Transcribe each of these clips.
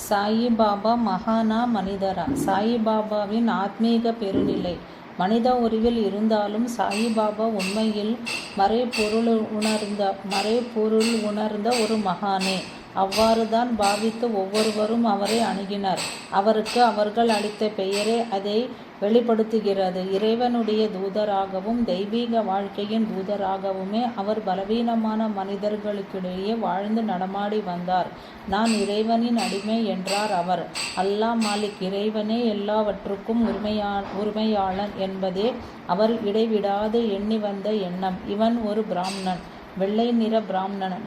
சாயிபாபா மகானா மனிதரா? சாயிபாபாவின் ஆத்மீக பெருநிலை. மனித உருவில் இருந்தாலும் சாயிபாபா உண்மையில் மறைபொருள் உணர்ந்த ஒரு மகானே. அவ்வாறுதான் பாவித்து ஒவ்வொருவரும் அவரை அணுகினர். அவருக்கு அவர்கள் அளித்த பெயரே அதை வெளிப்படுத்துகிறது. இறைவனுடைய தூதராகவும் தெய்வீக வாழ்க்கையின் தூதராகவுமே அவர் பலவீனமான மனிதர்களுக்கிடையே வாழ்ந்து நடமாடி வந்தார். நான் இறைவனின் அடிமை என்றார் அவர். அல்லாஹ் மாலிக், இறைவனே எல்லாவற்றுக்கும் உரிமையாளன் என்பதே அவர் இடைவிடாது எண்ணி வந்த எண்ணம். இவன் ஒரு பிராமணன், வெள்ளை நிற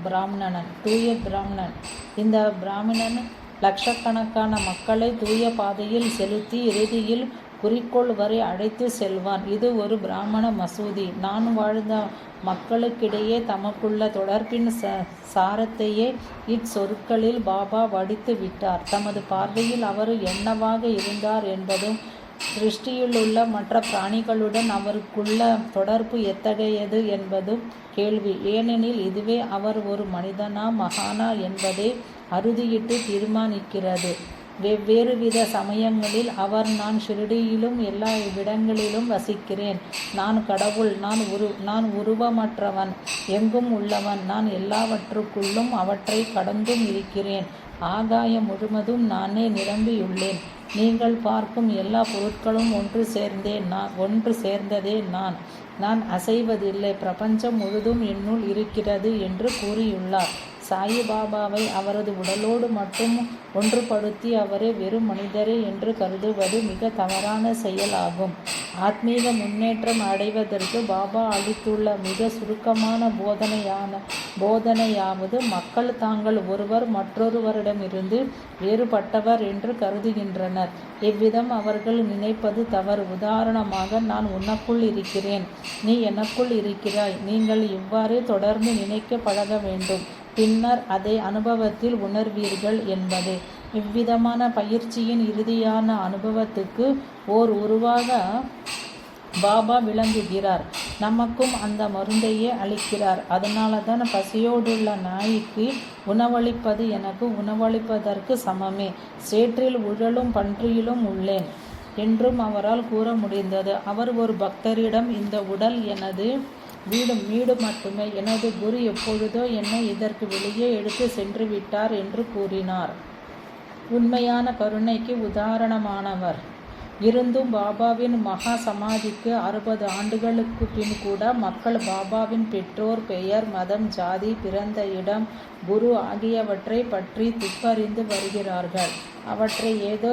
பிராமணன், தூய பிராமணன். இந்த பிராமணன் லட்சக்கணக்கான மக்களை தூய பாதையில் செலுத்தி இறுதியில் குறிக்கோள் வரை அழைத்து செல்வான். இது ஒரு பிராமண மசூதி. நான் வாழ்ந்த மக்களுக்கிடையே தமக்குள்ள தொடர்பின் சாரத்தையே இச்சொற்களில் பாபா வடித்து விட்டார். தமது பார்வையில் அவர் என்னவாக இருந்தார் என்பதும் சிருஷ்டியிலுள்ள மற்ற பிராணிகளுடன் அவருக்குள்ள தொடர்பு எத்தகையது என்பதும் கேள்வி. ஏனெனில் இதுவே அவர் ஒரு மனிதனா மகானா என்பதை அறுதியிட்டு தீர்மானிக்கிறது. வெவ்வேறு வித சமயங்களில் அவர் நான் ஷிரடியிலும் எல்லா இடங்களிலும் வசிக்கிறேன், நான் கடவுள், நான் உருவமற்றவன், எங்கும் உள்ளவன், நான் எல்லாவற்றுக்குள்ளும் அவற்றை கடந்தும் இருக்கிறேன், ஆகாயம் முழுவதும் நானே நிரம்பியுள்ளேன், நீங்கள் பார்க்கும் எல்லா பொருட்களும் ஒன்று சேர்ந்ததே நான் அசைவதில்லை, பிரபஞ்சம் முழுதும் என்னுள் இருக்கிறது என்று கூறியுள்ளார். சாயிபாபாவை அவரது உடலோடு மட்டும் ஒன்றுபடுத்தி அவரை வெறும் மனிதரே என்று கருதுவது மிக தவறான செயலாகும். ஆத்மீக முன்னேற்றம் அடைவதற்கு பாபா அளித்துள்ள மிக சுருக்கமான போதனையாவது மக்கள் தாங்கள் ஒருவர் மற்றொருவரிடமிருந்து வேறுபட்டவர் என்று கருதுகின்றனர். இவ்விதம் அவர்கள் நினைப்பது தவறு. உதாரணமாக, நான் உனக்குள் இருக்கிறேன், நீ எனக்குள் இருக்கிறாய், நீங்கள் இவ்வாறே தொடர்ந்து நினைக்க பழக வேண்டும், பின்னர் அதை அனுபவத்தில் உணர்வீர்கள் என்பதே. இவ்விதமான பயிற்சியின் இறுதியான அனுபவத்துக்கு ஓர் உருவாக பாபா விளங்குகிறார். நமக்கும் அந்த மருந்தையே அளிக்கிறார். அதனால தான் பசியோடுள்ள நாய்க்கு உணவளிப்பது எனக்கு உணவளிப்பதற்கு சமமே, சேற்றில் உழலும் பன்றியிலும் உள்ளேன் என்றும் அவரால் கூற முடிந்தது. அவர் ஒரு பக்தரிடம், இந்த உடல் எனது வீடு மட்டுமே, எனது குரு எப்பொழுதோ என்னை இதற்கு வெளியே எடுத்து சென்று விட்டார் என்று கூறினார். உண்மையான கருணைக்கு உதாரணமானவர். இருந்தும் பாபாவின் மகா சமாதிக்கு 60 ஆண்டுகளுக்கு பின் கூட மக்கள் பாபாவின் பெற்றோர், பெயர், மதம், ஜாதி, பிறந்த இடம், குரு ஆகியவற்றை பற்றி துப்பறிந்து வருகிறார்கள். அவற்றை ஏதோ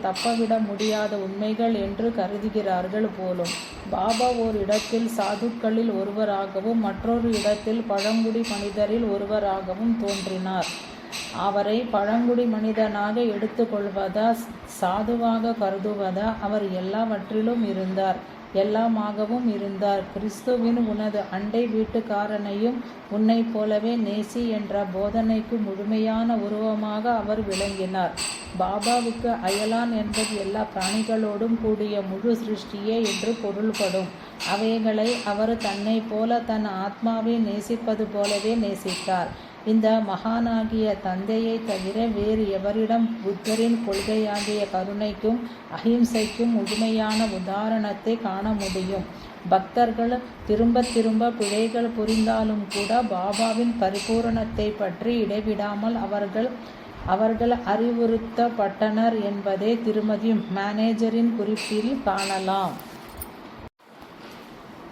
தப்பவிட முடியாத உண்மைகள் என்று கருதுகிறார்கள் போலும். பாபா ஓர் இடத்தில் சாதுக்களில் ஒருவராகவும் மற்றொரு இடத்தில் பழங்குடி மனிதரில் ஒருவராகவும் தோன்றினார். அவரை பழங்குடி மனிதனாக எடுத்துக்கொள்வதா சாதுவாக கருதுவதா? அவர் எல்லாவற்றிலும் இருந்தார், எல்லாமாகவும் இருந்தார். கிறிஸ்துவின் உனது அண்டை வீட்டுக்காரனையும் உன்னை போலவே நேசி என்ற போதனைக்கு முழுமையான உருவமாக அவர் விளங்கினார். பாபாவுக்கு அயலான் என்பது எல்லா பிராணிகளோடும் கூடிய முழு சிருஷ்டியே என்று பொருள்படும். அவைகளை அவர் தன்னை போல தன் ஆத்மாவை நேசிப்பது போலவே நேசித்தார். இந்த மகானாகிய தந்தையை தவிர வேறு எவரிடம் புத்தரின் கொள்கையாகிய கருணைக்கும் அஹிம்சைக்கும் முழுமையான உதாரணத்தை காண முடியும்? பக்தர்கள் திரும்ப திரும்ப பிழைகள் புரிந்தாலும் கூட பாபாவின் பரிபூரணத்தை பற்றி இடைவிடாமல் அவர்கள் அறிவுறுத்தப்பட்டனர் என்பதை திருமதி மேனேஜரின் குறிப்பில் காணலாம்.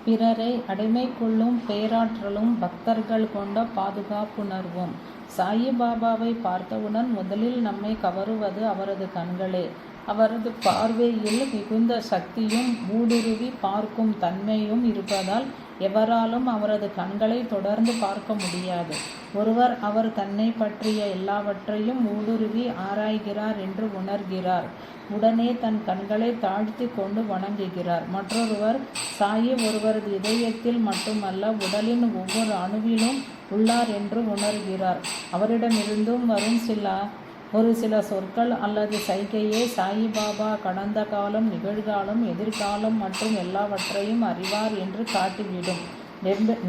பிறரை அடிமை கொள்ளும் பேராற்றலும் பக்தர்கள் கொண்ட பாதுகாப்புணர்வும். சாயிபாபாவை பார்த்தவுடன் முதலில் நம்மை கவருவது அவரது கண்களே. அவரது பார்வையில் மிகுந்த சக்தியும் ஊடுருவி பார்க்கும் தன்மையும் இருப்பதால் எவராலும் அவரது கண்களை தொடர்ந்து பார்க்க முடியாது. ஒருவர் அவர் தன்னை பற்றிய எல்லாவற்றையும் ஊடுருவி ஆராய்கிறார் என்று உணர்கிறார். உடனே தன் கண்களை தாழ்த்தி கொண்டு வணங்குகிறார். மற்றொருவர் சாயி ஒருவரது இதயத்தில் மட்டுமல்ல, உடலின் ஒவ்வொரு அணுவிலும் உள்ளார் என்று உணர்கிறார். அவரிடமிருந்தும் வரும் ஒரு சில சொற்கள் அல்லது சைகையே சாயிபாபா கடந்த காலம், நிகழ்காலம், எதிர்காலம் மற்றும் எல்லாவற்றையும் அறிவார் என்று காட்டிவிடும்.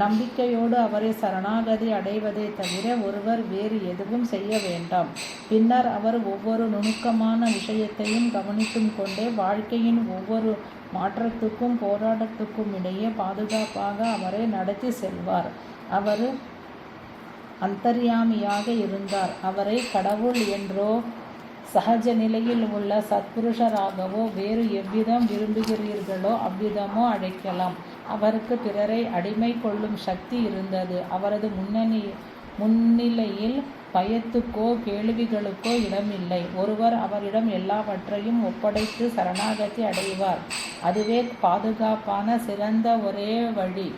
நம்பிக்கையோடு அவரை சரணாகதி அடைவதை தவிர ஒருவர் வேறு எதுவும் செய்ய வேண்டாம். பின்னர் அவர் ஒவ்வொரு நுணுக்கமான விஷயத்தையும் கவனித்தும் கொண்டே வாழ்க்கையின் ஒவ்வொரு மாற்றத்துக்கும் போராட்டத்துக்கும் இடையே பாதுகாப்பாக அவரை நடத்தி செல்வார். அவர் அந்தர்யாமியாக இருந்தார். அவரை கடவுள் என்றோ சகஜ நிலையில் உள்ள சத்புருஷராகவோ வேறு எவ்விதம் விரும்புகிறீர்களோ அவ்விதமோ அழைக்கலாம். அவருக்கு பிறரை அடிமை கொள்ளும் சக்தி இருந்தது. அவரது முன்னிலையில் பயத்துக்கோ கேள்விகளுக்கோ இடமில்லை. ஒருவர் அவரிடம் எல்லாவற்றையும் ஒப்படைத்து சரணாகதி அடைவார். அதுவே பாதுகாப்பான சிறந்த ஒரே வழி.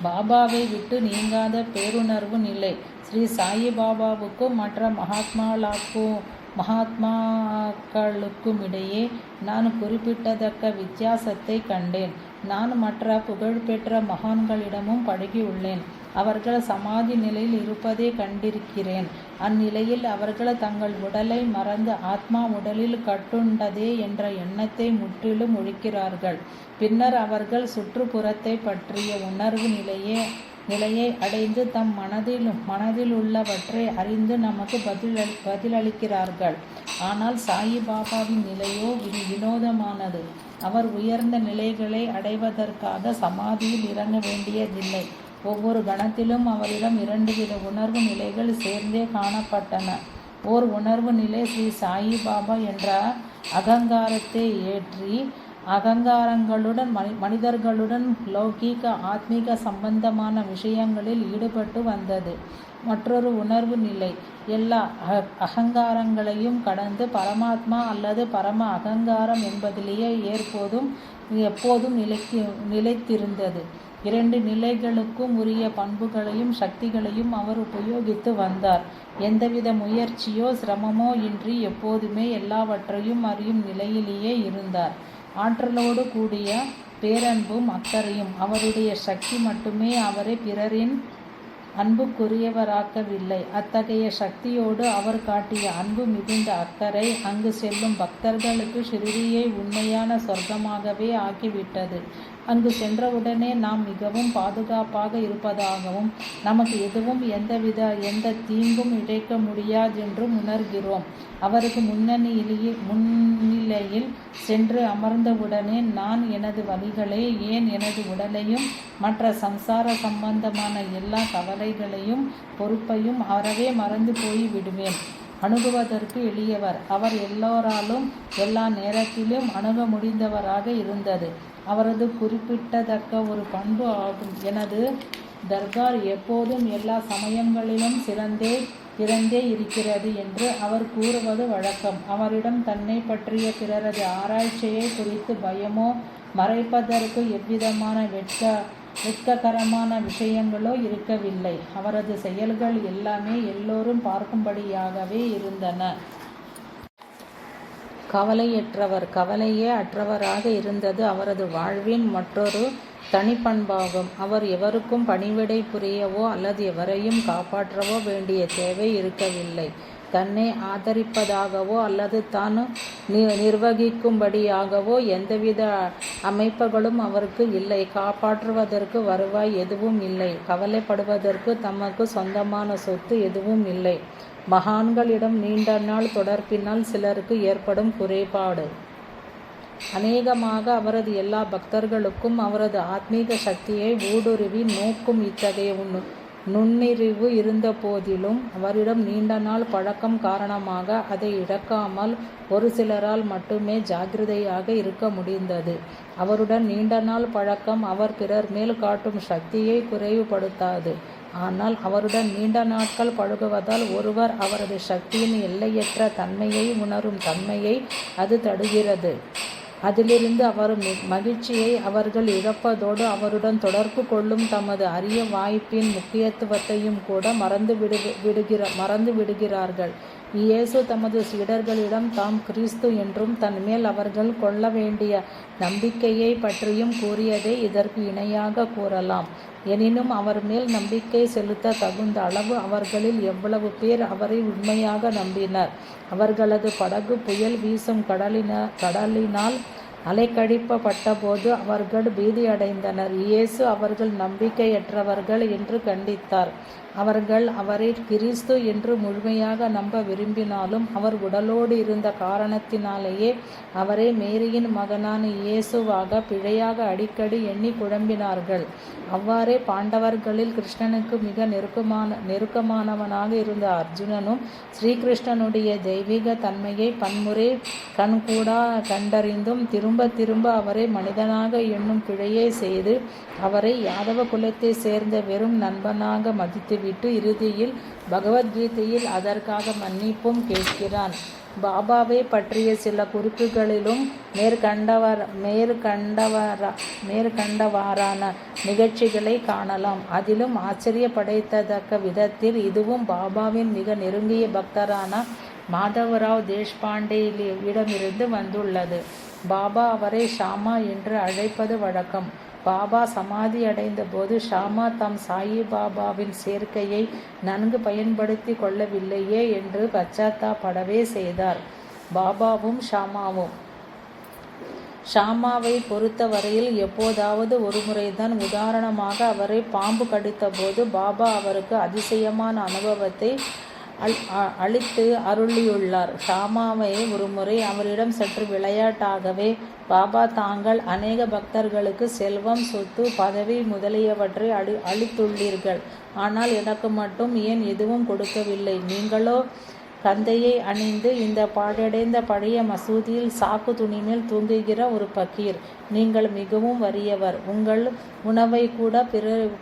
பாபாவை விட்டு நீங்காத பேருணர்வு நிலை. ஸ்ரீ சாயி பாபாவுக்கும் மற்ற மகாத்மாக்களுக்கும் இடையே நான் குறிப்பிடத்தக்க வித்தியாசத்தை கண்டேன். நான் மற்ற புகழ்பெற்ற மகான்களிடமும் பழகியுள்ளேன். அவர்கள் சமாதி நிலையில் இருப்பதை கண்டிருக்கிறேன். அந்நிலையில் அவர்கள் தங்கள் உடலை மறந்து ஆத்மா உடலில் கட்டுண்டதே என்ற எண்ணத்தை முற்றிலும் ஒழிக்கிறார்கள். பின்னர் அவர்கள் சுற்றுப்புறத்தை பற்றிய உணர்வு நிலையை அடைந்து தம் மனதில் உள்ளவற்றை அறிந்து நமக்கு பதிலளிக்கிறார்கள். ஆனால் சாயி பாபாவின் நிலையோ வினோதமானது. அவர் உயர்ந்த நிலைகளை அடைவதற்காக சமாதியில் இறங்க வேண்டியதில்லை. ஒவ்வொரு கணத்திலும் அவரிடம் 2 வித உணர்வு நிலைகள் சேர்ந்தே காணப்பட்டன. ஓர் உணர்வு நிலை ஸ்ரீ சாயி பாபா என்ற அகங்காரத்தை ஏற்றி அகங்காரங்களுடன் மனிதர்களுடன் லௌகீக ஆத்மீக சம்பந்தமான விஷயங்களில் ஈடுபட்டு வந்தது. மற்றொரு உணர்வு நிலை எல்லா அகங்காரங்களையும் கடந்து பரமாத்மா அல்லது பரம அகங்காரம் என்பதிலேயே எப்போதும் நிலைத்திருந்தது. 2 நிலைகளுக்கும் உரிய பண்புகளையும் சக்திகளையும் அவர் உபயோகித்து வந்தார். எந்தவித முயற்சியோ சிரமமோ இன்றி எப்போதுமே எல்லாவற்றையும் அறியும் நிலையிலேயே இருந்தார். ஆற்றலோடு கூடிய பேரன்பும் அக்கறையும் அவருடைய சக்தி மட்டுமே அவரை பிறரின் அன்புக்குரியவராக்கவில்லை. அத்தகைய சக்தியோடு அவர் காட்டிய அன்பு மிகுந்த அக்கறை அங்கு செல்லும் பக்தர்களுக்கு ஷிரடியை உண்மையான சொர்க்கமாகவே ஆக்கிவிட்டது. அங்கு சென்றவுடனே நாம் மிகவும் பாதுகாப்பாக இருப்பதாகவும் நமக்கு எதுவும் எந்த தீங்கும் இழைக்க முடியாதென்றும் உணர்கிறோம். அவருக்கு முன்னிலையில் சென்று அமர்ந்தவுடனே நான் எனது வலிகளை, ஏன் எனது உடலையும் மற்ற சம்சார சம்பந்தமான எல்லா கவலைகளையும் பொறுப்பையும் அறவே மறந்து போய் விடுவேன். அணுகுவதற்கு எளியவர். அவர் எல்லோராலும் எல்லா நேரத்திலும் அணுக முடிந்தவராக இருந்தது அவரது குறிப்பிடத்தக்க ஒரு பண்பு ஆகும். எனது தர்பார் எப்போதும் எல்லா சமயங்களிலும் திறந்தே இருக்கிறது என்று அவர் கூறுவது வழக்கம். அவரிடம் தன்னை பற்றிய பிறரது ஆராய்ச்சியை குறித்து பயமோ மறைப்பதற்கு எவ்விதமான வெட்ககரமான விஷயங்களோ இருக்கவில்லை. அவரது செயல்கள் எல்லாமே எல்லோரும் பார்க்கும்படியாகவே இருந்தன. கவலையற்றவர். கவலையே அற்றவராக இருந்தது அவரது வாழ்வின் மற்றொரு தனிப்பண்பாகும். அவர் எவருக்கும் பணிவிடை புரியவோ அல்லது எவரையும் காப்பாற்றவோ வேண்டிய தேவை இருக்கவில்லை. தன்னை ஆதரிப்பதாகவோ அல்லது தான் நிர்வகிக்கும்படியாகவோ எந்தவித அமைப்புகளும் அவருக்கு இல்லை. காப்பாற்றுவதற்கு வருவாய் எதுவும் இல்லை. கவலைப்படுவதற்கு தமக்கு சொந்தமான சொத்து எதுவும் இல்லை. மகான்களிடம் நீண்ட நாள் தொடர்பினால் சிலருக்கு ஏற்படும் குறைபாடு. அநேகமாக அவரது எல்லா பக்தர்களுக்கும் அவரது ஆத்மீக சக்தியை ஊடுருவி நோக்கும் இத்தகைய நுண்ணறிவு இருந்த போதிலும் அவரிடம் நீண்ட நாள் பழக்கம் காரணமாக அதை இழக்காமல் ஒரு சிலரால் மட்டுமே ஜாக்கிரதையாக இருக்க முடிந்தது. அவருடன் நீண்ட நாள் பழக்கம் அவர் பிறர் மேல் காட்டும் சக்தியை குறைவுபடுத்தாது. ஆனால் அவருடன் நீண்ட நாட்கள் பழகுவதால் ஒருவர் அவரது சக்தியின் எல்லையற்ற தன்மையை உணரும் தன்மையை அது தடுகிறது. அதிலிருந்து அவர் மகிழ்ச்சியை அவர்கள் இழப்பதோடு அவருடன் தொடர்பு கொள்ளும் தமது அரிய வாய்ப்பின் முக்கியத்துவத்தையும் கூட மறந்து விடுகிறார்கள். இயேசு தமது சீடர்களிடம் தாம் கிறிஸ்து என்றும் தன்மேல் அவர்கள் கொள்ள வேண்டிய நம்பிக்கையை பற்றியும் கூறியதை இதற்கு இணையாக கூறலாம். எனினும் அவர் மேல் நம்பிக்கை செலுத்த தகுந்த அளவு அவர்களில் எவ்வளவு பேர் அவரை உண்மையாக நம்பினர்? அவர்களது படகு புயல் வீசும் கடலினால் அலைக்கழிக்கப்பட்டபோது அவர்கள் பீதியடைந்தனர். இயேசு அவர்கள் நம்பிக்கையற்றவர்கள் என்று கண்டித்தார். அவர்கள் அவரை கிறிஸ்து என்று முழுமையாக நம்ப விரும்பினாலும் அவர் உடலோடு இருந்த காரணத்தினாலேயே அவரை மேரியின் மகனான இயேசுவாக பிழையாக அடிக்கடி எண்ணி குழம்பினார்கள். அவ்வாறே பாண்டவர்களில் கிருஷ்ணனுக்கு மிக நெருக்கமானவனாக இருந்த அர்ஜுனனும் ஸ்ரீகிருஷ்ணனுடைய தெய்வீக தன்மையை பன்முறை கண்கூடா கண்டறிந்தும் திரும்ப திரும்ப அவரை மனிதனாக எண்ணும் பிழையை செய்து அவரை யாதவ குலத்தை சேர்ந்த வெறும் நண்பனாக மதித்துவிட்டு இறுதியில் பகவத்கீதையில் அதற்காக மன்னிப்பும் கேட்கிறான். பாபாவை பற்றிய சில குறிப்புகளிலும் மேற்கண்டவாறான நிகழ்ச்சிகளை காணலாம். அதிலும் ஆச்சரியப்படைத்தக்க விதத்தில் இதுவும் பாபாவின் மிக நெருங்கிய பக்தரான மாதவராவ் தேஷ்பாண்டேயிடமிருந்து வந்துள்ளது. பாபா அவரை ஷாமா என்று அழைப்பது வழக்கம். பாபா சமாதி அடைந்த போது ஷாமா தம் சாயிபாபாவின் சேர்க்கையை நன்கு பயன்படுத்தி கொள்ளவில்லையே என்று பச்சாத்தாபடவே செய்தார். பாபாவும் ஷாமாவை பொறுத்தவரையில் எப்போதாவது ஒரு முறைதான். உதாரணமாக, அவரை பாம்பு கடித்த போது பாபா அவருக்கு அதிசயமான அனுபவத்தை அளித்து அருளியுள்ளார். ஷாமாவை ஒருமுறை அவரிடம் சற்று விளையாட்டாகவே, பாபா, தாங்கள் அநேக பக்தர்களுக்கு செல்வம், சொத்து, பதவி முதலியவற்றை அளித்துள்ளீர்கள். ஆனால் எனக்கு மட்டும் ஏன் எதுவும் கொடுக்கவில்லை? நீங்களோ கந்தையை அணிந்து இந்த பாழடைந்த பழைய மசூதியில் சாக்கு துணி மேல் தூங்குகிற ஒரு பக்கீர். நீங்கள் மிகவும் வறியவர். உங்கள் உணவை கூட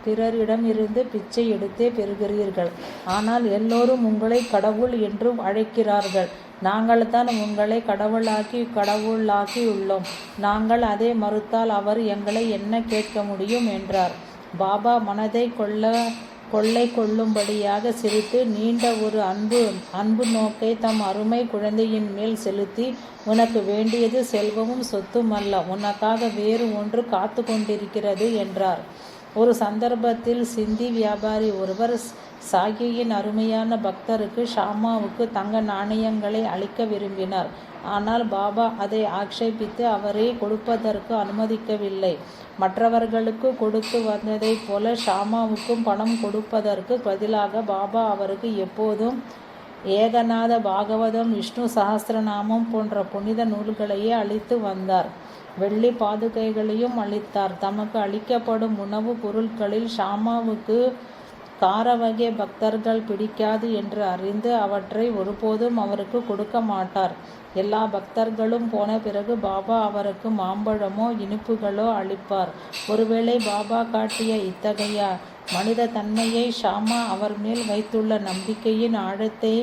பிறரிடமிருந்து பிச்சை எடுத்தே பெறுகிறீர்கள். ஆனால் எல்லோரும் உங்களை கடவுள் என்று அழைக்கிறார்கள். நாங்கள் தான் உங்களை கடவுளாக்கி உள்ளோம். நாங்கள் அதை மறுத்தால் அவர் எங்களை என்ன கேட்க முடியும் என்றார். பாபா மனதை கொள்ளை கொள்ளும்படியாக சிரித்து நீண்ட ஒரு அன்பு நோக்கை தம் அருமை குழந்தையின் மேல் செலுத்தி, உனக்கு வேண்டியது செல்வமும் சொத்தும் அல்ல, உனக்காக வேறு ஒன்று காத்து கொண்டிருக்கிறது என்றார். ஒரு சந்தர்ப்பத்தில் சிந்தி வியாபாரி ஒருவர் சாகியின் அருமையான பக்தருக்கு ஷாமாவுக்கு தங்க நாணயங்களை அளிக்க விரும்பினார். ஆனால் பாபா அதை ஆக்ஷேபித்து அவரை கொடுப்பதற்கு அனுமதிக்கவில்லை. மற்றவர்களுக்கு கொடுத்து வந்ததைப் போல ஷாமாவுக்கும் பணம் கொடுப்பதற்கு பதிலாக பாபா அவருக்கு எப்போதும் ஏகநாத பாகவதம், விஷ்ணு சஹஸ்ரநாமம் போன்ற புனித நூல்களையே அளித்து வந்தார். வெள்ளி பாதுகைகளையும் அளித்தார். தமக்கு அளிக்கப்படும் உணவுப் பொருட்களில் ஷாமாவுக்கு காரவகை பக்தர்கள் பிடிக்காது என்று அறிந்து அவற்றை ஒருபோதும் அவருக்கு கொடுக்க மாட்டார். எல்லா பக்தர்களும் போன பிறகு பாபா அவருக்கு மாம்பழமோ இனிப்புகளோ அளிப்பார். ஒருவேளை பாபா காட்டிய இத்தகைய மனித தன்மையை ஷாமா அவர் மேல் வைத்துள்ள நம்பிக்கையின் ஆழத்தை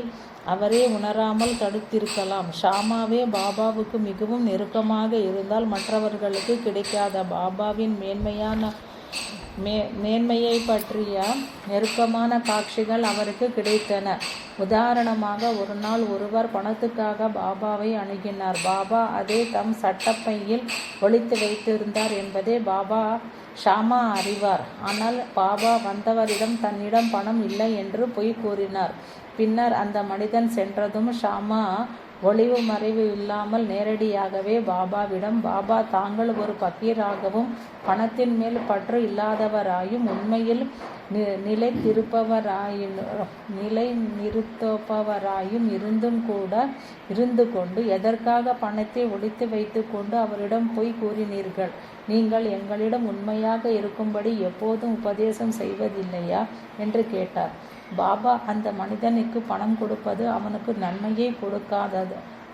அவரே உணராமல் தடுத்திருக்கலாம். ஷாமாவே பாபாவுக்கு மிகவும் நெருக்கமாக இருந்தால் மற்றவர்களுக்கு கிடைக்காத பாபாவின் மேன்மையை பற்றிய நெருக்கமான காட்சிகள் அவருக்கு கிடைத்தன. உதாரணமாக, ஒரு நாள் ஒருவர் பணத்துக்காக பாபாவை அணுகினார். பாபா அதை தம் சட்டப்பையில் ஒளித்து வைத்திருந்தார் என்பதை ஷாமா அறிவார். ஆனால் பாபா வந்தவரிடம் தன்னிடம் பணம் இல்லை என்று பொய் கூறினார். பின்னர் அந்த மனிதன் சென்றதும் ஷாமா ஒளிவு மறைவு இல்லாமல் நேரடியாகவே பாபாவிடம், பாபா, தாங்கள் ஒரு பக்கீராகவும் பணத்தின் மேல் பற்று இல்லாதவராயும் உண்மையில் நிலைநிறுத்தப்பவராயும் இருந்து கொண்டு எதற்காக பணத்தை ஒளித்து வைத்து கொண்டு அவரிடம் போய் கூறினீர்கள்? நீங்கள் எங்களிடம் உண்மையாக இருக்கும்படி எப்போதும் உபதேசம் செய்வதில்லையா என்று கேட்டார். பாபா அந்த மனிதனுக்கு பணம் கொடுப்பது அவனுக்கு நன்மையை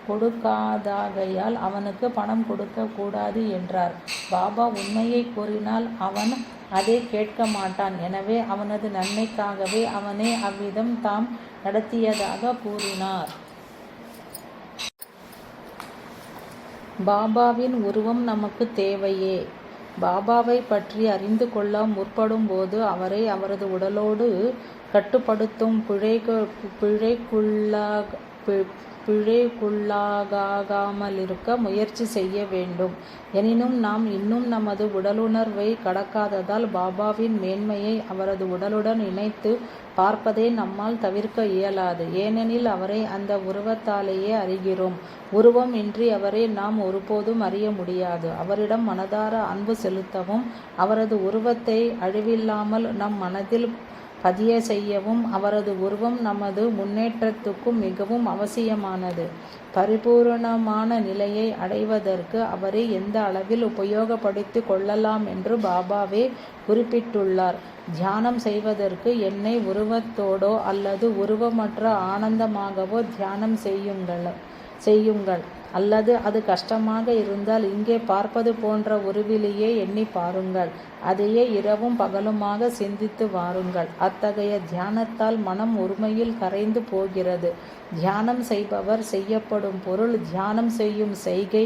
கொடுக்காதாகையால் அவனுக்கு பணம் கொடுக்க கூடாது என்றார். பாபா உண்மையை கூறினால் அவன் அதை கேட்க மாட்டான். எனவே அவனது நன்மைக்காகவே அவனை அவ்விதம் தாம் நடத்தியதாக கூறினார். பாபாவின் உருவம் நமக்கு தேவையே. பாபாவை பற்றி அறிந்து கொள்ள முற்படும் போது அவரை அவரது உடலோடு கட்டுப்படுத்தும் பிழைக்குள்ளாகாமலிருக்க முயற்சி செய்ய வேண்டும். எனினும் நாம் இன்னும் நமது உடலுணர்வை கடக்காததால் பாபாவின் மேன்மையை அவரது உடலுடன் இணைத்து பார்ப்பதை நம்மால் தவிர்க்க இயலாது. ஏனெனில் அவரை அந்த உருவத்தாலேயே அறிகிறோம். உருவம் இன்றி அவரை நாம் ஒருபோதும் அறிய முடியாது. அவரிடம் மனதார அன்பு செலுத்தவும் அவரது உருவத்தை அழிவில்லாமல் நம் மனதில் பதிய செய்யவும் அவரது உருவம் நமது முன்னேற்றத்துக்கும் மிகவும் அவசியமானது. பரிபூரணமான நிலையை அடைவதற்கு அவரை எந்த அளவில் உபயோகப்படுத்தி கொள்ளலாம் என்று பாபாவே குறிப்பிட்டுள்ளார். தியானம் செய்வதற்கு என்னை உருவத்தோடோ அல்லது உருவமற்ற ஆனந்தமாகவோ தியானம் செய்யுங்கள். அல்லது அது கஷ்டமாக இருந்தால் இங்கே பார்ப்பது போன்ற உருவிலேயே எண்ணி பாருங்கள். அதையே இரவும் பகலுமாக சிந்தித்து வாருங்கள். அத்தகைய தியானத்தால் மனம் ஒருமையில் கரைந்து போகிறது. தியானம் செய்பவர், செய்யப்படும் பொருள், தியானம் செய்யும் செய்கை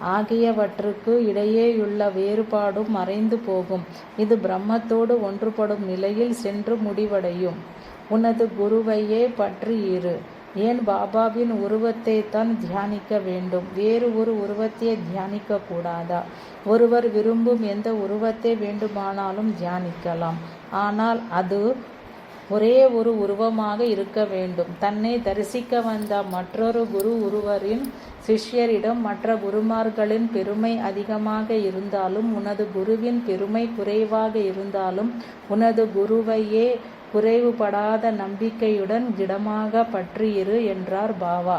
ஆகியவற்றுக்கு இடையேயுள்ள வேறுபாடும் மறைந்து போகும். இது பிரம்மத்தோடு ஒன்றுபடும் நிலையில் சென்று முடிவடையும். உனது குருவையே பற்றி இரு. ஏன் பாபாவின் உருவத்தை தான் தியானிக்க வேண்டும்? வேறு ஒரு உருவத்தை தியானிக்க கூடாதா? ஒருவர் விரும்பும் எந்த உருவத்தை வேண்டுமானாலும் தியானிக்கலாம். ஆனால் அது ஒரே ஒரு உருவமாக இருக்க வேண்டும். தன்னை தரிசிக்க வந்த மற்றொரு குரு ஒருவரின் சிஷ்யரிடம் மற்ற குருமார்களின் பெருமை அதிகமாக இருந்தாலும் உனது குருவின் பெருமை குறைவாக இருந்தாலும் உனது குருவையே குறைவுபடாத நம்பிக்கையுடன் திடமாக பற்றியிரு என்றார் பாபா.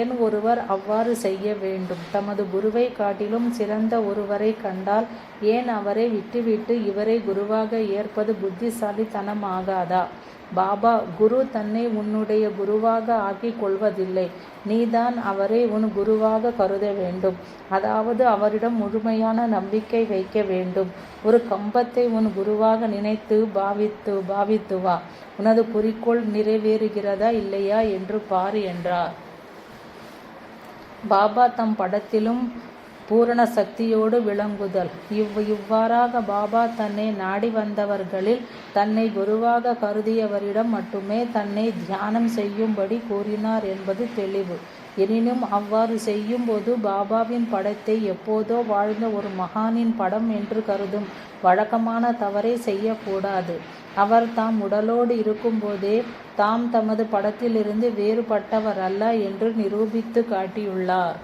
ஏன் ஒருவர் அவ்வாறு செய்ய வேண்டும்? தமது குருவை காட்டிலும் சிறந்த ஒருவரை கண்டால் ஏன் அவரை விட்டுவிட்டு இவரை குருவாக ஏற்பது புத்திசாலித்தனமாகாதா? பாபா, குரு தன்னை உன்னுடைய குருவாக ஆக்கிக் கொள்வதில்லை. நீதான் அவரை உன் குருவாக கருத வேண்டும். அதாவது அவரிடம் முழுமையான நம்பிக்கை வைக்க வேண்டும். ஒரு கம்பத்தை உன் குருவாக நினைத்து பாவித்து வா. உனது குறிக்கோள் நிறைவேறுகிறதா இல்லையா என்று பார் என்றார். பாபா தம் படத்திலும் பூரண சக்தியோடு விளங்குதல். இவ்வாறாக பாபா தன்னை நாடி வந்தவர்களில் தன்னை குருவாக கருதியவரிடம் மட்டுமே தன்னை தியானம் செய்யும்படி கூறினார் என்பது தெளிவு. எனினும் அவ்வாறு செய்யும்போது பாபாவின் படத்தை எப்போதோ வாழ்ந்த ஒரு மகானின் படம் என்று கருதும் வழக்கமான தவறை செய்யக்கூடாது. அவர் தாம் உடலோடு இருக்கும்போதே தாம் தமது படத்திலிருந்து வேறுபட்டவர் அல்ல என்று நிரூபித்து காட்டியுள்ளார்.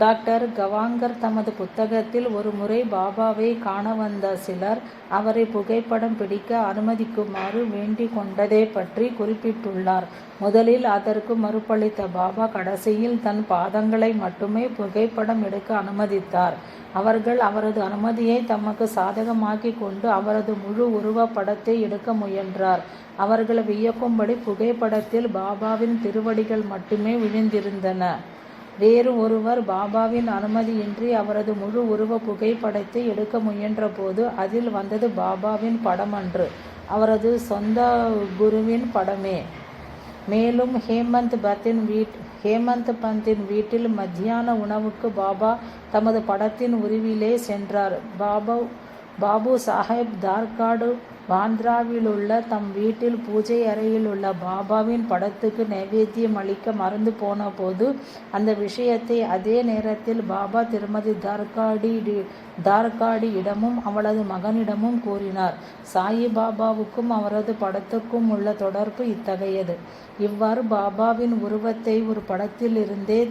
டாக்டர் கவாங்கர் தமது புத்தகத்தில் ஒரு முறை பாபாவை காண வந்த சிலர் அவரை புகைப்படம் பிடிக்க அனுமதிக்குமாறு வேண்டிக் கொண்டதை பற்றி குறிப்பிட்டுள்ளார். முதலில் அதற்கு மறுப்பளித்த பாபா கடைசியில் தன் பாதங்களை மட்டுமே புகைப்படம் எடுக்க அனுமதித்தார். அவர்கள் அவரது அனுமதியை தமக்கு சாதகமாக்கி கொண்டு அவரது முழு உருவ படத்தை எடுக்க முயன்றார். அவர்கள் வியக்கும்படி புகைப்படத்தில் பாபாவின் திருவடிகள் மட்டுமே விழுந்திருந்தன. வேறு ஒருவர் பாபாவின் அனுமதியின்றி அவரது முழு உருவ புகைப்படத்தை எடுக்க முயன்றபோது அதில் வந்தது பாபாவின் படமன்று, அவரது சொந்த குருவின் படமே. மேலும் ஹேமந்த் பந்தின் வீட்டில் மத்தியான உணவுக்கு பாபா தமது படத்தின் உருவிலே சென்றார். பாபு சாஹேப் தார்காடு பாந்திராவிலுள்ள தம் வீட்டில் பூஜை அறையிலுள்ள பாபாவின் படத்துக்கு நைவேத்தியம் அளிக்க மறந்து போன போது அந்த விஷயத்தை அதே நேரத்தில் பாபா திருமதி தார்காடியிடமும் அவளது மகனிடமும் கூறினார். சாயி பாபாவுக்கும் அவரது படத்துக்கும் உள்ள தொடர்பு இத்தகையது. இவ்வாறு பாபாவின் உருவத்தை ஒரு படத்திலிருந்தே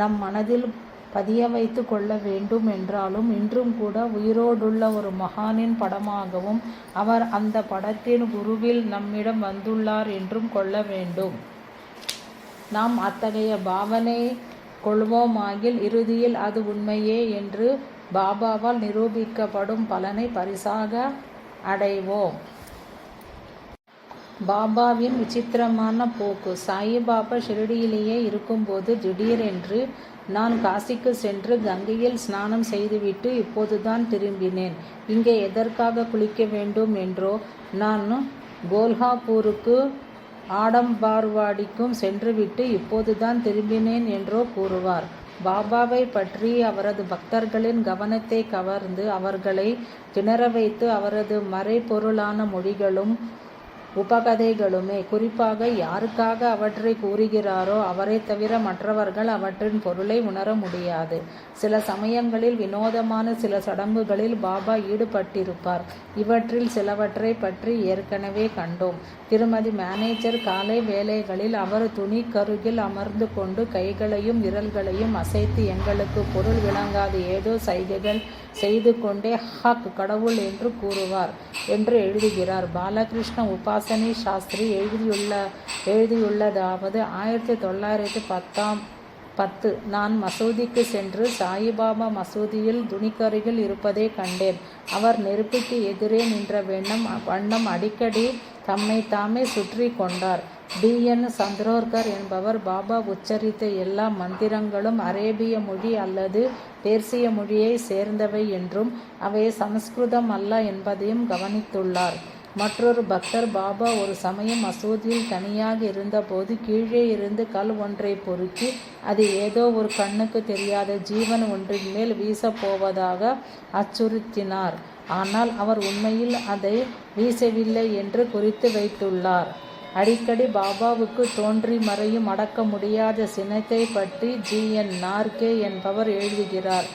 நம் மனதில் பதிய வைத்து கொள்ள வேண்டும் என்றாலும் இன்றும் கூட உயிரோடுள்ள ஒரு மகானின் படமாகவும் அவர் அந்த படத்தின் குருவில் நம்மிடம் வந்துள்ளார் என்றும் கொள்ள வேண்டும். நாம் அத்தகைய பாவனை கொள்வோமாகில் இறுதியில் அது உண்மையே என்று பாபாவால் நிரூபிக்கப்படும் பலனை பரிசாக அடைவோம். பாபாவின் விசித்திரமான போக்கு. சாயிபாபா ஷிரடியிலேயே இருக்கும்போது திடீரென்று நான் காசிக்கு சென்று கங்கையில் ஸ்நானம் செய்துவிட்டு இப்போதுதான் திரும்பினேன். இங்கே எதற்காக குளிக்க வேண்டும் என்றோ, நான் கோல்ஹாப்பூருக்கு ஆடம்பார்வாடிக்கும் சென்றுவிட்டு இப்போதுதான் திரும்பினேன் என்றோ கூறுவார். பாபாவை பற்றி அவரது பக்தர்களின் கவனத்தை கவர்ந்து அவர்களை திணற வைத்து அவரது மறைபொருளான மொழிகளும் உபகதைகளுமே. குறிப்பாக யாருக்காக அவற்றை கூறுகிறாரோ அவரை தவிர மற்றவர்கள் அவற்றின் பொருளை உணர முடியாது. சில சமயங்களில் வினோதமான சில சடங்குகளில் பாபா ஈடுபட்டிருப்பார். இவற்றில் சிலவற்றை பற்றி ஏற்கனவே கண்டோம். திருமதி மேனேஜர் காலை வேளைகளில் அவர் துணி கருகில் அமர்ந்து கொண்டு கைகளையும் விரல்களையும் அசைத்து எங்களுக்கு பொருள் விளங்காத ஏதோ சைகைகள் செய்து கொண்டே ஹக் கடவுள் என்று கூறுவார் என்று எழுதுகிறார். பாலகிருஷ்ண உபாசனி சாஸ்திரி எழுதியுள்ளதாவது 1910 நான் மசூதிக்கு சென்று சாயிபாபா மசூதியில் துணிக்கருகில் இருப்பதை கண்டேன். அவர் நெருப்புக்கு எதிரே நின்ற வண்ணம் அடிக்கடி தம்மை தாமே சுற்றி கொண்டார். B.N. சந்திரோர்கர் என்பவர் பாபா உச்சரித்த எல்லா மந்திரங்களும் அரேபிய மொழி அல்லது பேர்சிய மொழியை சேர்ந்தவை என்றும் அவை சமஸ்கிருதம் அல்ல என்பதையும் கவனித்துள்ளார். மற்றொரு பக்தர் பாபா ஒரு சமயம் மசூதியில் தனியாக இருந்தபோது கீழே இருந்து கல் ஒன்றை பொறுக்கி அது ஏதோ ஒரு கண்ணுக்கு தெரியாத ஜீவன் ஒன்றின் மேல் வீசப்போவதாக அச்சுறுத்தினார். ஆனால் அவர் உண்மையில் அதை வீசவில்லை என்று குறித்து வைத்துள்ளார். அடிக்கடி பாபாவுக்கு தோன்றி மறையும் அடக்க முடியாத சினத்தை பற்றி G.N. நார்கே என்பவர் எழுதுகிறார்.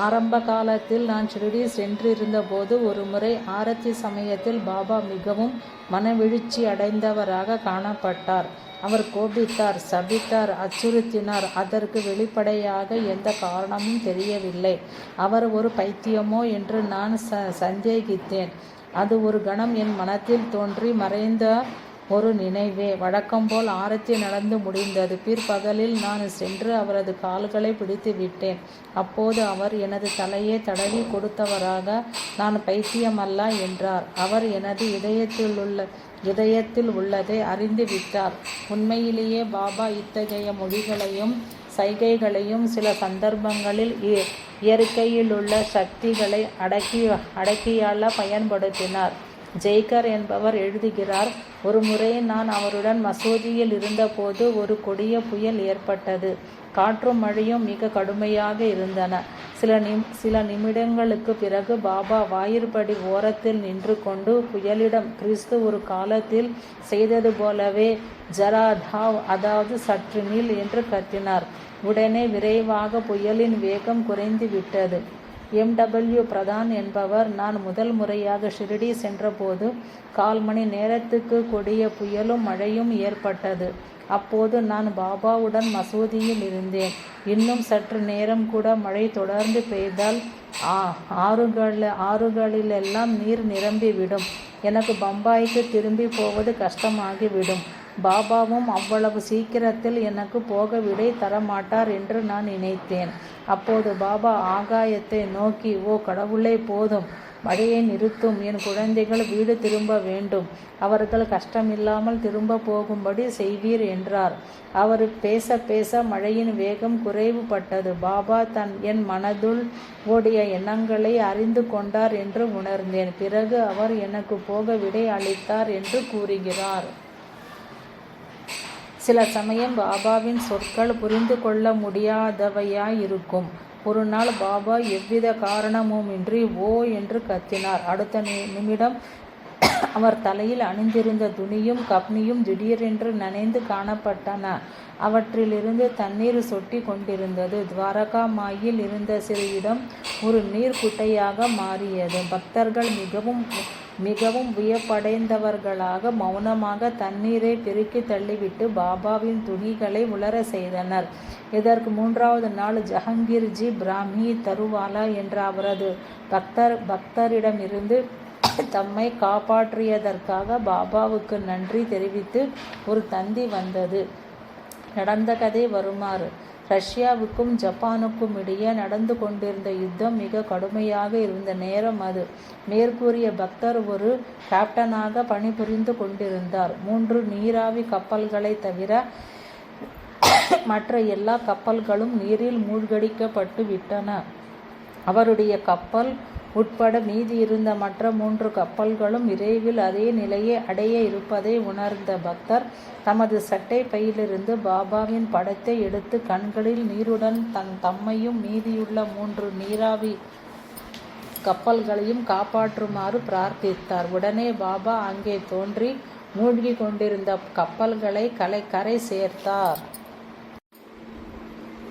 ஆரம்ப காலத்தில் நான் ஷிரடி சென்றிருந்த போது ஒரு முறை ஆரத்தி சமயத்தில் பாபா மிகவும் மனவெழுச்சி அடைந்தவராக காணப்பட்டார். அவர் கோபித்தார், சபித்தார், அச்சுறுத்தினார். அதற்கு வெளிப்படையாக எந்த காரணமும் தெரியவில்லை. அவர் ஒரு பைத்தியமோ என்று நான் சந்தேகித்தேன். அது ஒரு கணம் என் மனத்தில் தோன்றி மறைந்த ஒரு நினைவே. வழக்கம்போல் ஆரத்தி நடந்து முடிந்தது. பிற்பகலில் நான் சென்று அவரது கால்களை பிடித்து விட்டேன். அப்போது அவர் எனது தலையை தடவி கொடுத்தவராக நான் பைத்தியமல்ல என்றார். அவர் எனது இதயத்தில் உள்ளதை அறிந்து விட்டார். உண்மையிலேயே பாபா இத்தகைய மொழிகளையும் சைகைகளையும் சில சந்தர்ப்பங்களில் இயற்கையிலுள்ள சக்திகளை அடக்கியாள பயன்படுத்தினார். ஜெய்கர் என்பவர் எழுதுகிறார். ஒரு முறை நான் அவருடன் மசூதியில் இருந்தபோது ஒரு கொடிய புயல் ஏற்பட்டது. காற்றும் மழையும் மிக கடுமையாக இருந்தன. சில நிமிடங்களுக்கு பிறகு பாபா வாயிற்படி ஓரத்தில் நின்று கொண்டு புயலிடம் கிறிஸ்து ஒரு காலத்தில் செய்தது போலவே ஜரா தாவ், அதாவது சற்று நில் என்று கத்தினார். உடனே விரைவாக புயலின் வேகம் குறைந்து விட்டது. M.W. பிரதான் என்பவர் நான் முதல் முறையாக ஷிரடி சென்றபோது 1/4 மணி நேரத்துக்கு கொடிய புயலும் மழையும் ஏற்பட்டது. அப்போது நான் பாபாவுடன் மசூதியில் இருந்தேன். இன்னும் சற்று நேரம் கூட மழை தொடர்ந்து பெய்தால் ஆறுகளிலெல்லாம் நீர் நிரம்பிவிடும். எனக்கு பம்பாய்க்கு திரும்பி போவது கஷ்டமாகிவிடும். பாபாவும் அவ்வளவு சீக்கிரத்தில் எனக்கு போக விடை தரமாட்டார் என்று நான் நினைத்தேன். அப்போது பாபா ஆகாயத்தை நோக்கி, ஓ கடவுளே, போதும், மழையை நிறுத்தும். என் குழந்தைகள் வீடு திரும்ப வேண்டும். அவர்கள் கஷ்டமில்லாமல் திரும்ப போகும்படி செய்வீர் என்றார். அவர் பேச பேச மழையின் வேகம் குறைவுபட்டது. பாபா என் மனதுள் ஓடிய எண்ணங்களை அறிந்து கொண்டார் என்று உணர்ந்தேன். பிறகு அவர் எனக்கு போக விடை அளித்தார் என்று கூறுகிறார். சில சமயம் பாபாவின் சொற்கள் புரிந்து கொள்ள முடியாதவையாயிருக்கும். ஒரு நாள் பாபா எவ்வித காரணமுமின்றி ஓ என்று கத்தினார். அடுத்த நிமிடம் அவர் தலையில் அணிந்திருந்த துணியும் கப்னியும் திடீரென்று நனைந்து காணப்பட்டன. அவற்றிலிருந்து தண்ணீர் சொட்டி கொண்டிருந்தது. துவாரகா மாயில் இருந்த சிறு இடம் ஒரு நீர்க்குட்டையாக மாறியது. பக்தர்கள் மிகவும் வியப்படைந்தவர்களாக மௌனமாக தண்ணீரை பெருக்கி தள்ளிவிட்டு பாபாவின் துணிகளை உலர செய்தனர். இதற்கு 3வது நாள் ஜஹங்கீர்ஜி பிராமி தருவாலா என்ற அவரது பக்தரிடமிருந்து தம்மை காப்பாற்றியதற்காக பாபாவுக்கு நன்றி தெரிவித்து ஒரு தந்தி வந்தது. நடந்த கதை வருமாறு. ரஷ்யாவுக்கும் ஜப்பானுக்கும் இடையே நடந்து கொண்டிருந்த யுத்தம் மிக கடுமையாக இருந்த நேரம் அது. மேற்கூறிய பக்தர் ஒரு கேப்டனாக பணிபுரிந்து கொண்டிருந்தார். 3 நீராவி கப்பல்களை தவிர மற்ற எல்லா கப்பல்களும் நீரில் மூழ்கடிக்கப்பட்டு விட்டன. அவருடைய கப்பல் உட்பட மீதி இருந்த மற்ற 3 கப்பல்களும் விரைவில் அதே நிலையை அடைய இருப்பதை உணர்ந்த பக்தர் தமது சட்டை பையிலிருந்து பாபாவின் படத்தை எடுத்து கண்களில் நீருடன் தம்மையும் மீதியுள்ள 3 நீராவி கப்பல்களையும் காப்பாற்றுமாறு பிரார்த்தித்தார். உடனே பாபா அங்கே தோன்றி மூழ்கி கொண்டிருந்த கப்பல்களை கரை சேர்த்தார்.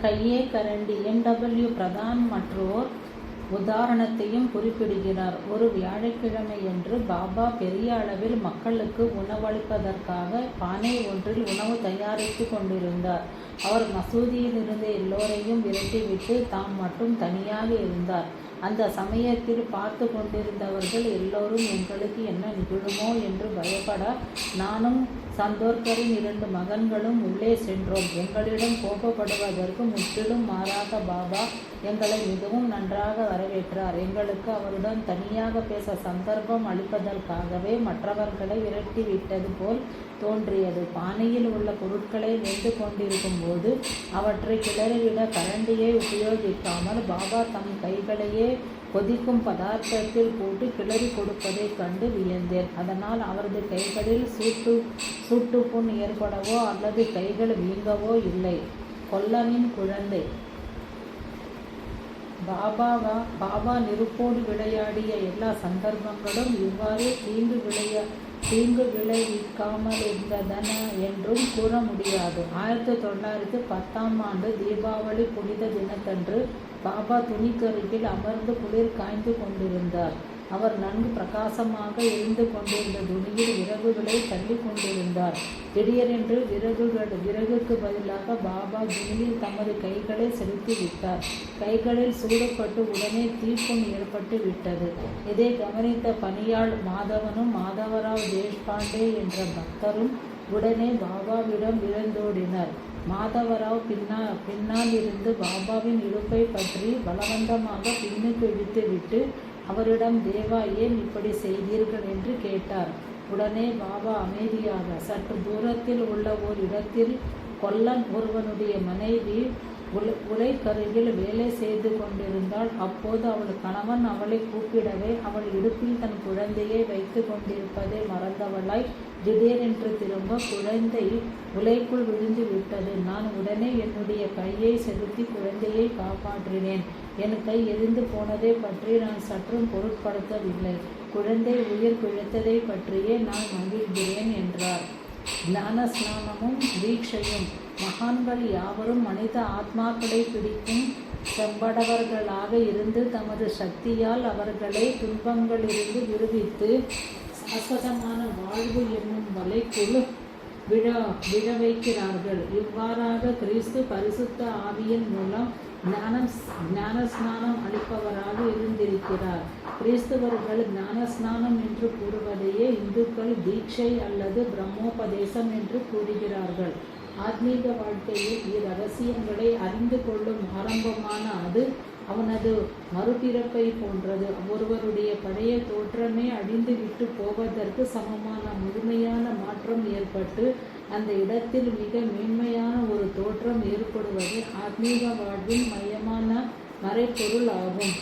கையே கரண்டி எம்.டபிள்யூ. பிரதான் மற்றோர் உதாரணத்தையும் குறிப்பிடுகிறார். ஒரு வியாழக்கிழமையன்று பாபா பெரிய அளவில் மக்களுக்கு உணவளிப்பதற்காக பானை ஒன்றில் உணவு தயாரித்து கொண்டிருந்தார். அவர் மசூதியில் இருந்த எல்லோரையும் விரட்டிவிட்டு தாம் மட்டும் தனியாக இருந்தார். அந்த சமயத்தில் பார்த்து கொண்டிருந்தவர்கள் எல்லோரும் எங்களுக்கு என்ன நிகழுமோ என்று பயப்பட நானும் சந்தோர்கரின் 2 மகன்களும் உள்ளே சென்றோம். எங்களிடம் கோபப்படுவதற்கு முற்றிலும் மாறாக பாபா எங்களை மிகவும் நன்றாக வரவேற்றார். எங்களுக்கு அவருடன் தனியாக பேச சந்தர்ப்பம் அளிப்பதற்காகவே மற்றவர்களை விரட்டிவிட்டது போல் தோன்றியது. பானையில் உள்ள பொருட்களை வெந்து கொண்டிருக்கும் போது அவற்றை கிளறிவிட கரண்டியை உபயோகிக்காமல் பாபா தம் கைகளையே கொதிக்கும் பதார்த்தத்தில் போட்டு கிளறி கொடுப்பதைக் கண்டு வியந்தேன். அதனால் அவரது கைகளில் சூட்டுப்புண் ஏற்படவோ அல்லது கைகள் வீங்கவோ இல்லை. கொல்லனின் குழந்தை பாபா நெருப்போடு விளையாடிய எல்லா சந்தர்ப்பங்களும் இவ்வாறு தீங்கு விளைவிக்காமலிருந்தன என்றும் கூற முடியாது. 1910ஆம் ஆண்டு தீபாவளி புனித தினத்தன்று பாபா துணிக்கருகில் அமர்ந்து குளிர் காய்ந்து கொண்டிருந்தார். அவர் நன்கு பிரகாசமாக எரிந்து கொண்டிருந்த துணியில் விறகுகளை தள்ளி கொண்டிருந்தார். திடீரென்று விறகுக்கு பதிலாக பாபா துணியில் தமது கைகளை செலுத்தி விட்டார். கைகளில் சூடப்பட்டு உடனே தீப்புண் ஏற்பட்டு விட்டது. இதை கவனித்த பணியாள் மாதவனும் மாதவராவ் தேஷ்பாண்டே என்ற பக்தரும் உடனே பாபாவிடம் விழுந்தோடினர். மாதவராவ் பின்னால் இருந்து பாபாவின் இடுப்பை பற்றி பலவந்தமாக பின்னுக்கு இழுத்துவிட்டு அவரிடம் தேவா ஏன் இப்படி செய்தீர்கள் என்று கேட்டார். உடனே பாபா அமைதியாக சற்று தூரத்தில் உள்ள ஓர் இடத்தில் கொல்லன் ஒருவனுடைய மனைவி உலைக்கருகில் வேலை செய்து கொண்டிருந்தாள். அப்போது அவள் கணவன் அவளை கூப்பிடவே அவள் இடுப்பில் தன் குழந்தையை வைத்து கொண்டிருப்பதை மறந்தவளாய் திடீரென்று திரும்ப குழந்தை உலைக்குள் விழுந்து விட்டது. நான் உடனே என்னுடைய கையை செலுத்தி குழந்தையை காப்பாற்றினேன். என் கை எரிந்து போனதை பற்றி நான் சற்றும் பொருட்படுத்தவில்லை. குழந்தை உயிர் பிழைத்ததை பற்றியே நான் மகிழ்கிறேன் என்றார். ஞான ஸ்நானமும் தீட்சையும் மகான்கள் யாவரும் மனித ஆத்மாக்களை பிடிக்கும் செம்படவர்களாக இருந்து தமது சக்தியால் அவர்களை துன்பங்களிலிருந்து விடுவித்து சாஸ்வதமான வாழ்வு என்னும் வலைக்குள் விழ வைக்கிறார்கள். இவ்வாறாக கிறிஸ்து பரிசுத்த ஆவியின் மூலம் ஞானஸ்நானம் அளிப்பவராக இருந்திருக்கிறார். கிறிஸ்தவர்கள் ஞானஸ்நானம் என்று கூறுவதையே இந்துக்கள் தீட்சை அல்லது பிரம்மோபதேசம் என்று கூறுகிறார்கள். ஆத்மீக வாழ்க்கையில் இரகசியங்களை அறிந்து கொள்ளும் ஆரம்பமான அது அவனது மறுபிறப்பை போன்றது. ஒருவருடைய பழைய தோற்றமே அழிந்து விட்டு போவதற்கு சமமான முழுமையான மாற்றம் ஏற்பட்டு அந்த இடத்தில் மிக மேன்மையான ஒரு தோற்றம் ஏற்படுவது ஆத்மீக வாழ்வின் மையமான மறைப்பொருள் ஆகும்.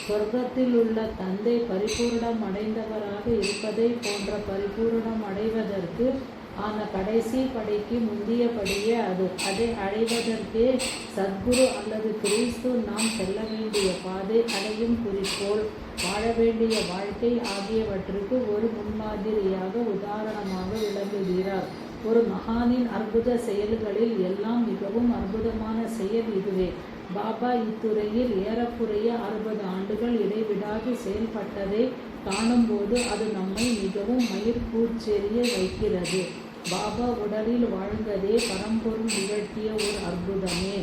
சொர்க்கத்தில் உள்ள தந்தை பரிபூரணம் அடைந்தவராக இருப்பதை போன்ற பரிபூரணம் அடைவதற்கு ஆன கடைசி படைக்கு முந்தியபடியே அதை அடைவதற்கே சத்குரு அல்லது கிறிஸ்து நாம் செல்ல வேண்டிய பாதை, அடையும் குறிக்கோள், வாழ வேண்டிய வாழ்க்கை ஆகியவற்றுக்கு ஒரு முன்மாதிரியாக உதாரணமாக விளங்குகிறார். ஒரு மகானின் அற்புத செயல்களில் எல்லாம் மிகவும் அற்புதமான செயல் இதுவே. பாபா இத்துறையில் ஏறக்குறைய 60 ஆண்டுகள் இடைவிடாது செயல்பட்டதை காணும்போது அது நம்மை மிகவும் மயிர்கூச்செறிய வைக்கிறது. பாபா உடலில் வாழ்ந்ததே பரம்பொருள் நிகழ்த்திய ஒரு அற்புதமே.